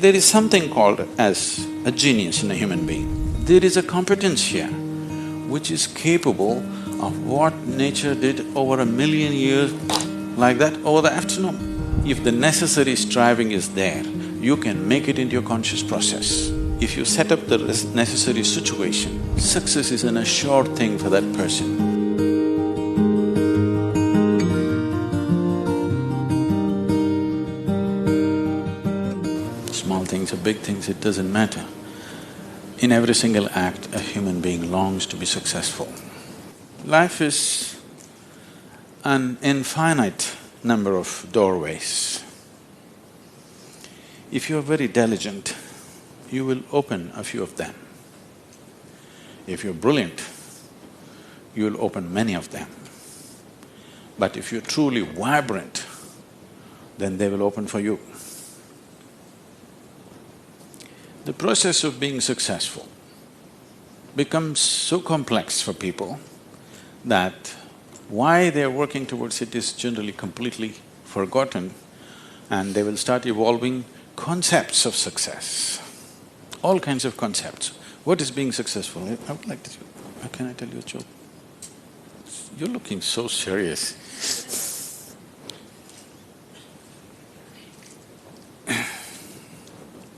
There is something called as a genius in a human being. There is a competence here which is capable of what nature did over 1,000,000 years like that over the afternoon. If the necessary striving is there, you can make it into your conscious process. If you set up the necessary situation, success is an assured thing for that person. Small things or big things, it doesn't matter. In every single act, a human being longs to be successful. Life is an infinite number of doorways. If you are very diligent, you will open a few of them. If you're brilliant, you'll open many of them. But if you're truly vibrant, then they will open for you. The process of being successful becomes so complex for people that why they're working towards it is generally completely forgotten, and they will start evolving concepts of success, all kinds of concepts. What is being successful? I would like to… Can I tell you a joke? You're looking so serious.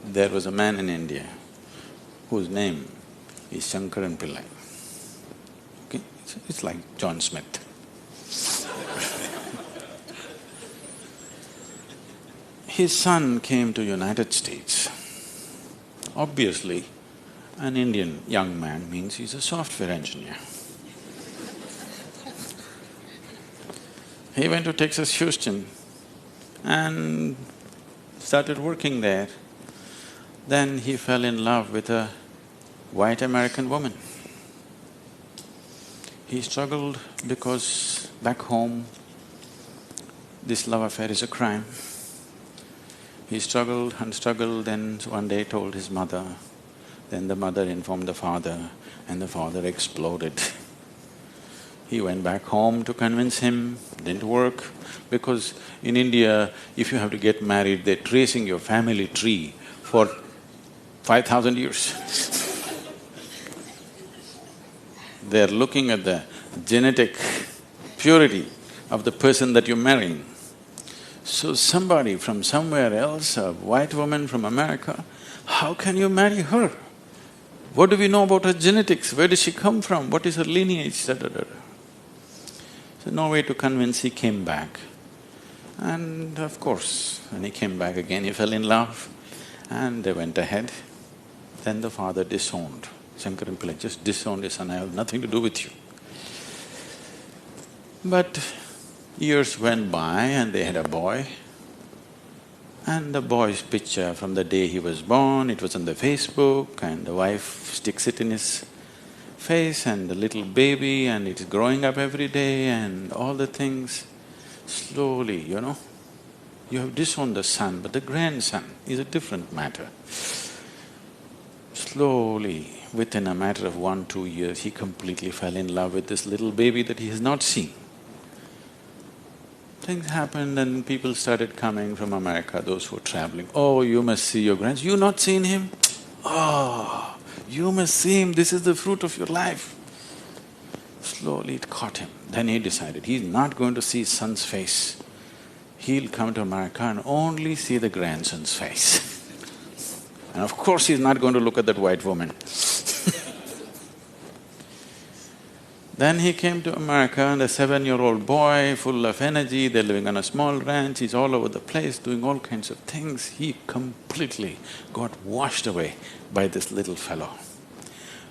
There was a man in India whose name is Shankaran Pillai. Okay? It's like John Smith. His son came to United States. Obviously, an Indian young man means he's a software engineer. He went to Texas, Houston and started working there. Then he fell in love with a white American woman. He struggled because back home, this love affair is a crime. He struggled and struggled, then one day told his mother, then the mother informed the father, and the father exploded. He went back home to convince him, didn't work, because in India, if you have to get married, they're tracing your family tree for 5,000 years. They're looking at the genetic purity of the person that you're marrying. So somebody from somewhere else, a white woman from America, how can you marry her? What do we know about her genetics? Where does she come from? What is her lineage? Da, da, da. So no way to convince, he came back. And of course, when he came back again, he fell in love and they went ahead. Then the father disowned. Shankaran Pillai just disowned his son, I have nothing to do with you. But years went by and they had a boy. And the boy's picture from the day he was born, it was on the Facebook, and the wife sticks it in his face, and the little baby, and it is growing up every day and all the things. Slowly, you have disowned the son, but the grandson is a different matter. Slowly, within a matter of 1-2 years, he completely fell in love with this little baby that he has not seen. Things happened and people started coming from America, those who were traveling. Oh, you must see your grandson. You not seen him? Oh, you must see him, this is the fruit of your life. Slowly it caught him. Then he decided he's not going to see his son's face. He'll come to America and only see the grandson's face. And of course he's not going to look at that white woman. Then he came to America and a 7-year-old boy, full of energy, they're living on a small ranch, he's all over the place doing all kinds of things. He completely got washed away by this little fellow.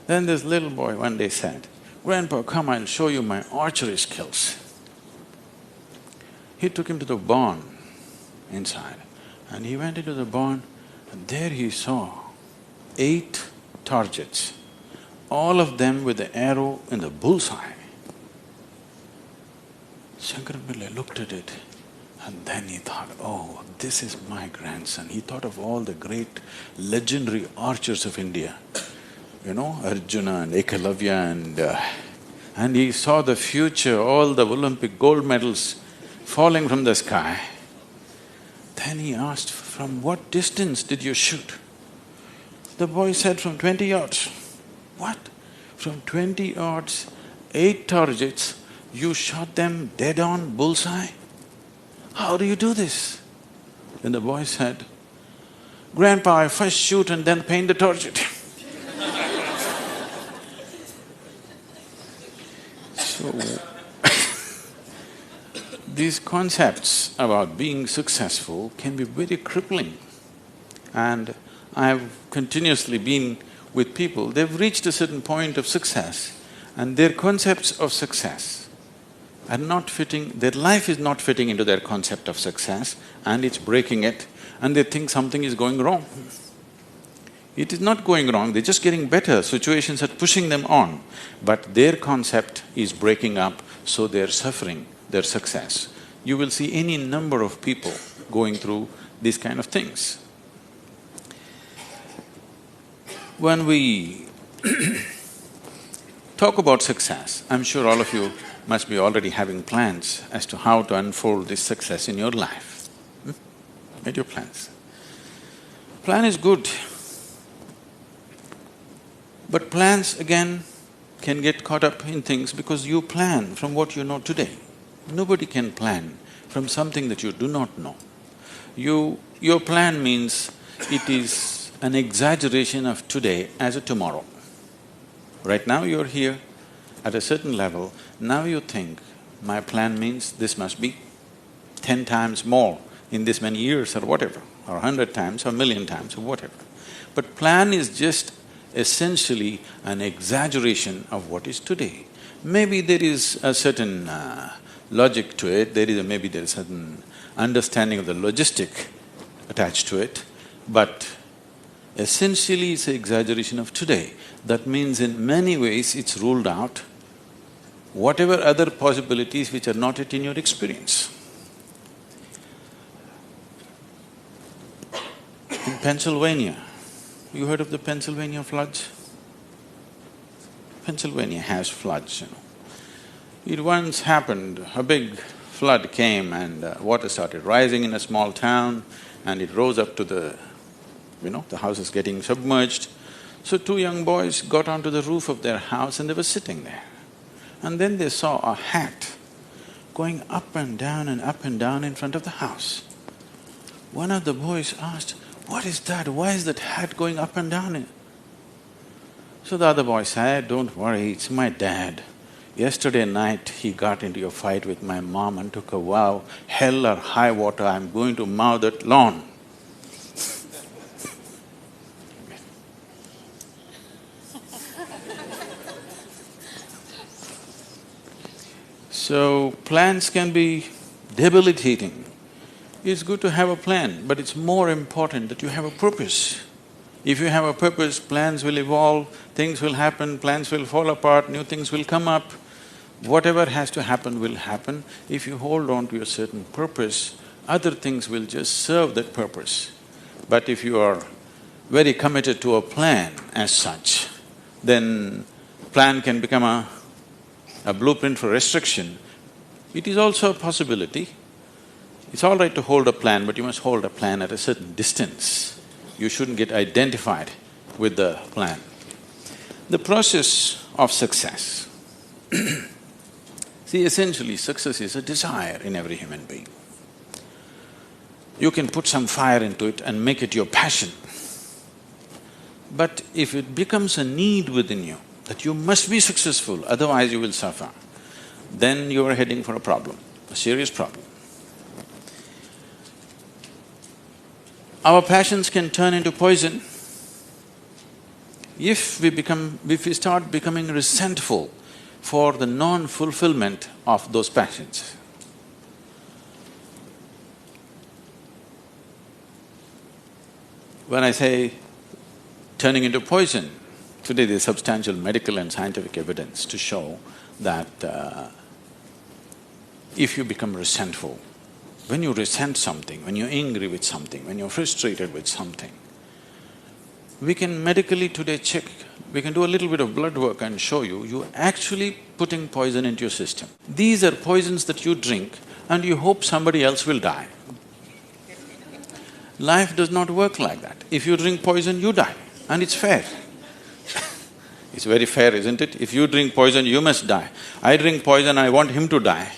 Then this little boy one day said, "Grandpa, come, I'll show you my archery skills." He took him to the barn inside and he went into the barn and there he saw 8 targets, all of them with the arrow in the bullseye. Shankaran Pillai looked at it and then he thought, oh, this is my grandson. He thought of all the great legendary archers of India, Arjuna and Ekalavya and he saw the future, all the Olympic gold medals falling from the sky. Then he asked "From what distance did you shoot?" The boy said, "From 20 yards. "What? From 20 yards, 8 targets, you shot them dead on, bullseye? How do you do this?" Then the boy said, "Grandpa, I first shoot and then paint the target." So, these concepts about being successful can be very crippling. And I've continuously been with people, they've reached a certain point of success and their concepts of success are not fitting, their life is not fitting into their concept of success and it's breaking it and they think something is going wrong. It is not going wrong, they're just getting better, situations are pushing them on, but their concept is breaking up, so they're suffering their success. You will see any number of people going through these kind of things. When we talk about success, I'm sure all of you must be already having plans as to how to unfold this success in your life. Made your plans. Plan is good. But plans again can get caught up in things because you plan from what you know today. Nobody can plan from something that you do not know. Your plan means it is an exaggeration of today as a tomorrow. Right now you're here at a certain level, now you think, my plan means this must be 10 times more in this many years or whatever, or 100 times or 1,000,000 times or whatever. But plan is just essentially an exaggeration of what is today. Maybe there is a certain logic to it, maybe there is a certain understanding of the logistic attached to it, but essentially it's an exaggeration of today. That means in many ways it's ruled out whatever other possibilities which are not yet in your experience. In Pennsylvania, you heard of the Pennsylvania floods? Pennsylvania has floods, you know. It once happened, a big flood came and water started rising in a small town and it rose up to the house is getting submerged. So 2 young boys got onto the roof of their house and they were sitting there. And then they saw a hat going up and down in front of the house. One of the boys asked, "What is that? Why is that hat going up and down?" So the other boy said, "Don't worry, it's my dad. Yesterday night he got into a fight with my mom and took a vow, hell or high water, I'm going to mow that lawn." So, plans can be debilitating. It's good to have a plan, but it's more important that you have a purpose. If you have a purpose, plans will evolve, things will happen, plans will fall apart, new things will come up. Whatever has to happen will happen. If you hold on to a certain purpose, other things will just serve that purpose. But if you are very committed to a plan as such, then plan can become a blueprint for restriction. It is also a possibility. It's all right to hold a plan, but you must hold a plan at a certain distance. You shouldn't get identified with the plan. The process of success. See, essentially success is a desire in every human being. You can put some fire into it and make it your passion. But if it becomes a need within you, that you must be successful, otherwise you will suffer, then you are heading for a problem, a serious problem. Our passions can turn into poison if we start becoming resentful for the non-fulfillment of those passions. When I say turning into poison, today there's substantial medical and scientific evidence to show that if you become resentful, when you resent something, when you're angry with something, when you're frustrated with something, we can medically today check, we can do a little bit of blood work and show you're actually putting poison into your system. These are poisons that you drink and you hope somebody else will die. Life does not work like that. If you drink poison, you die, and it's fair. It's very fair, isn't it? If you drink poison, you must die. I drink poison, I want him to die.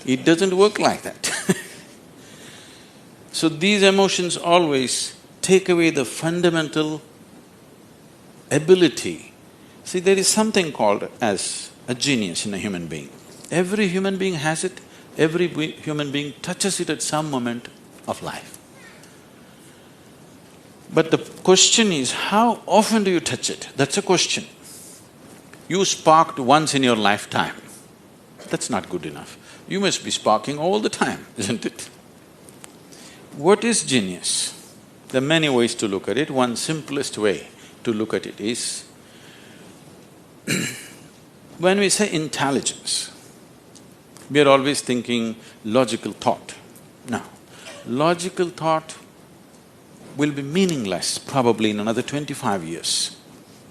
It doesn't work like that. So these emotions always take away the fundamental ability. See, there is something called as a genius in a human being. Every human being has it, every human being touches it at some moment of life. But the question is, how often do you touch it? That's a question. You sparked once in your lifetime. That's not good enough. You must be sparking all the time, isn't it? What is genius? There are many ways to look at it. One simplest way to look at it is, when we say intelligence, we are always thinking logical thought. Now, logical thought will be meaningless probably in another 25 years,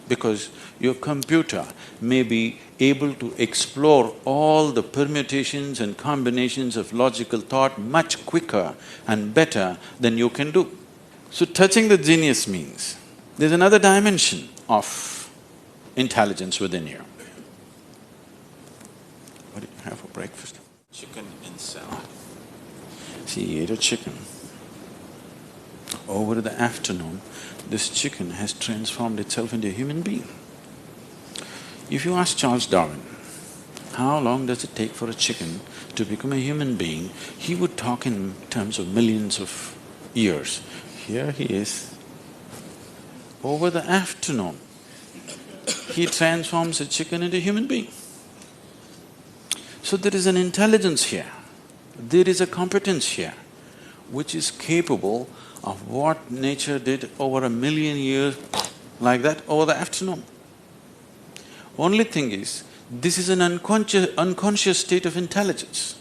because your computer may be able to explore all the permutations and combinations of logical thought much quicker and better than you can do. So touching the genius means there's another dimension of intelligence within you. What did you have for breakfast? Chicken and salad. See, he ate a chicken. Over the afternoon, this chicken has transformed itself into a human being. If you ask Charles Darwin, how long does it take for a chicken to become a human being, he would talk in terms of millions of years. Here he is. Over the afternoon, he transforms a chicken into a human being. So there is an intelligence here, there is a competence here, which is capable of what nature did over 1,000,000 years like that over the afternoon. Only thing is, this is an unconscious state of intelligence.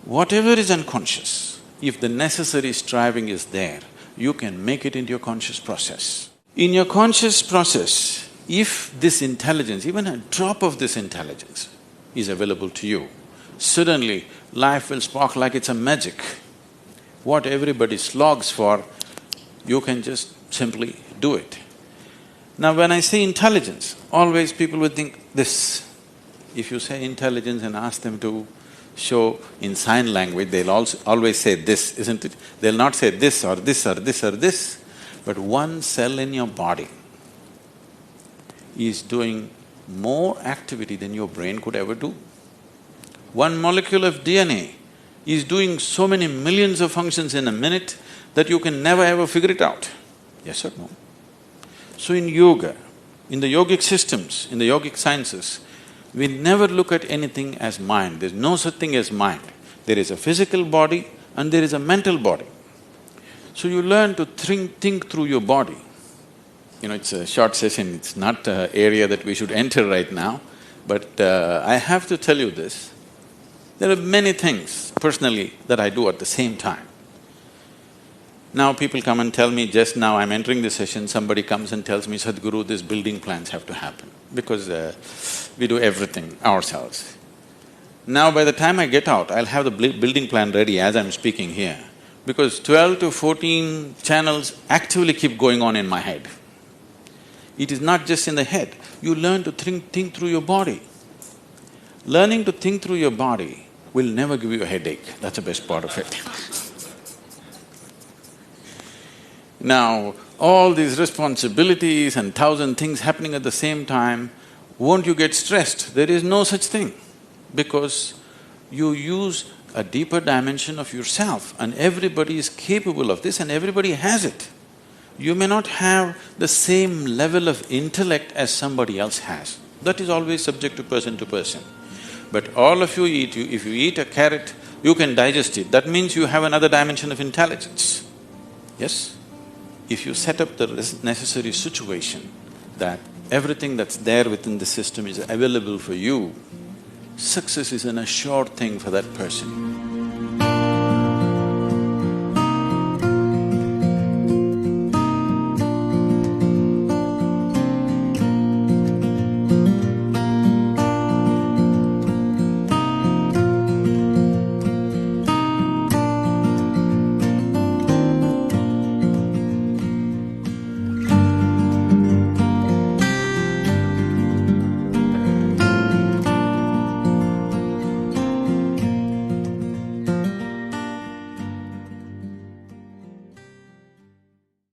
Whatever is unconscious, if the necessary striving is there, you can make it into your conscious process. In your conscious process, if this intelligence, even a drop of this intelligence is available to you, suddenly life will spark like it's a magic. What everybody slogs for, you can just simply do it. Now when I say intelligence, always people would think this. If you say intelligence and ask them to show in sign language, they'll also always say this, isn't it? They'll not say this or this or this or this, but one cell in your body is doing more activity than your brain could ever do. One molecule of DNA is doing so many millions of functions in a minute that you can never ever figure it out. Yes or no? So in yoga, in the yogic systems, in the yogic sciences, we never look at anything as mind. There's no such thing as mind. There is a physical body and there is a mental body. So you learn to think through your body. You know, it's a short session, it's not an area that we should enter right now, but I have to tell you this. There are many things personally that I do at the same time. Now people come and tell me, just now I'm entering the session, somebody comes and tells me, Sadhguru, these building plans have to happen, because we do everything ourselves. Now by the time I get out, I'll have the building plan ready as I'm speaking here, because 12 to 14 channels actively keep going on in my head. It is not just in the head, you learn to think through your body. Learning to think through your body will never give you a headache, that's the best part of it. Now, all these responsibilities and 1,000 things happening at the same time, won't you get stressed? There is no such thing, because you use a deeper dimension of yourself and everybody is capable of this and everybody has it. You may not have the same level of intellect as somebody else has. That is always subject to person. But all of you eat, if you eat a carrot, you can digest it. That means you have another dimension of intelligence. Yes? If you set up the necessary situation that everything that's there within the system is available for you, success is an assured thing for that person.